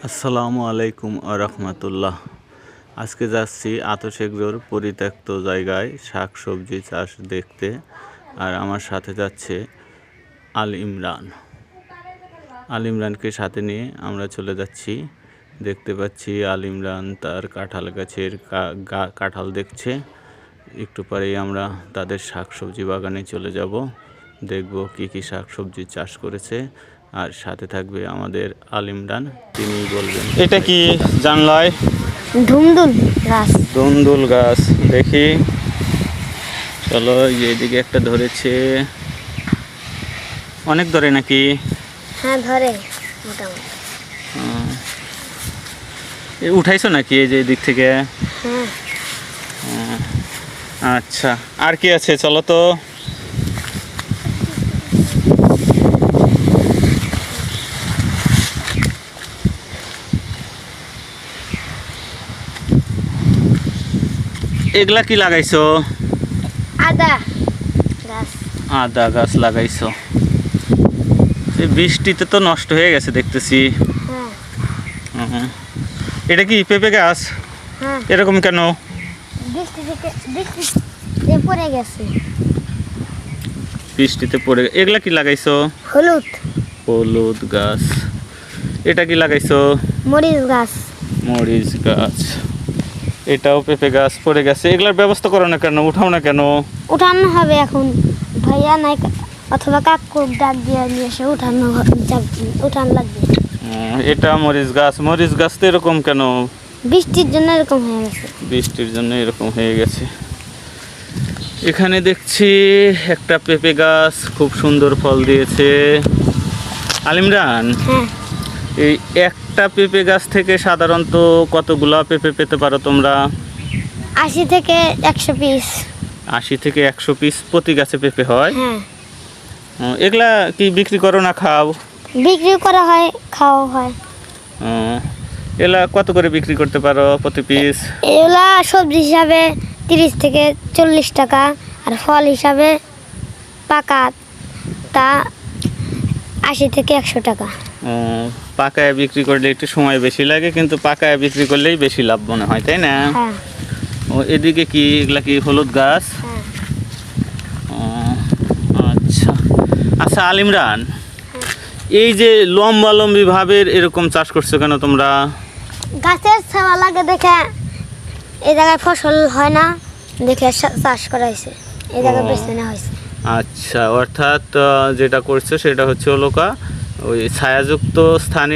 আসসালামু আলাইকুম আরহামতুল্লাহ। আজকে যাচ্ছি আতশ এগ্রোর পরিত্যক্ত জায়গায় শাক সবজি চাষ দেখতে। আর আমার সাথে যাচ্ছে আল ইমরানকে সাথে নিয়ে আমরা চলে যাচ্ছি। দেখতে পাচ্ছি আল ইমরান তার কাঁঠাল গাছের কাঁঠাল দেখছে। একটু পরেই আমরা তাদের শাক সবজি বাগানে চলে যাব, দেখব কি কি শাক সবজি চাষ করেছে। আর সাথে থাকবে আমাদের আল ইমরান, তিনি বলবেন এটা কি জানলায় ধুন্দুল গাছ। দেখি, চলো এইদিকে একটা ধরেছে, অনেক ধরে নাকি? হ্যাঁ ধরে মোটামুটি। উঠাইছো নাকি এই যে দিক থেকে? হ্যাঁ। আচ্ছা, আর কি আছে চলো তো। এগুলা কি লাগাইছো? আদা গাছ লাগাইছো। বৃষ্টিতে তো নষ্ট হয়ে গেছে দেখতেছি। এটা কি পেঁপে গাছ? এরকম কেন? বৃষ্টিতে পড়ে। এগুলা কি লাগাইছো? হলুদ গাছ। এটা কি লাগাইছো? মরিচ গাছ। এটাও পেঁপে গাছ পড়ে গেছে। এগুলার ব্যবস্থা করো না কেন? উঠাও না কেন? উঠানো হবে এখন, ভাইয়া নাই অথবা কাকু ডাক দিয়ে নিয়ে এসে উঠান লাগবে। এটা মরিচ গাছ তো এরকম কেন? বৃষ্টির জন্য এরকম হয়ে গেছে। বৃষ্টির জন্য এরকম হয়ে গেছে। এখানে দেখছি একটা পেঁপে গাছ খুব সুন্দর ফল দিয়েছে। আল ইমরান, এই একটা পেঁপে গাছ থেকে সাধারণত কতগুলা পেঁপে পেতে পারো তোমরা? 80 থেকে 100 পিস। 80 থেকে 100 পিস প্রতি গাছে পেঁপে হয়? এগুলা কি বিক্রি করো না খাও? বিক্রি করা হয়, খাওয়া হয়। এগুলা কত করে বিক্রি করতে পারো প্রতি পিস? এগুলা সবজি হিসাবে 30 থেকে 40 টাকা, আর ফল হিসাবে পাকা তা 80 থেকে 100 টাকা। পাকায় বিক্রি করলে একটু সময় বেশি লাগে, কিন্তু পাকায় বিক্রি করলেই বেশি লাভ মনে হয়, তাই না? এদিকে কি এগুলা কি হলুদ গাছ? আচ্ছা আচ্ছা আল ইমরান, এই যে লম্বি ভাবের এরকম চাষ করছো কেন তোমরা? গাছের ছায়া লাগে দেখে এই জায়গায় ফসল হয় না দেখে চাষ করা হয়েছে, এই জায়গায় বেছে নেওয়া হয়েছে। আচ্ছা, অর্থাৎ যেটা করছো সেটা হচ্ছে ওই ছায়াযুক্ত স্থানে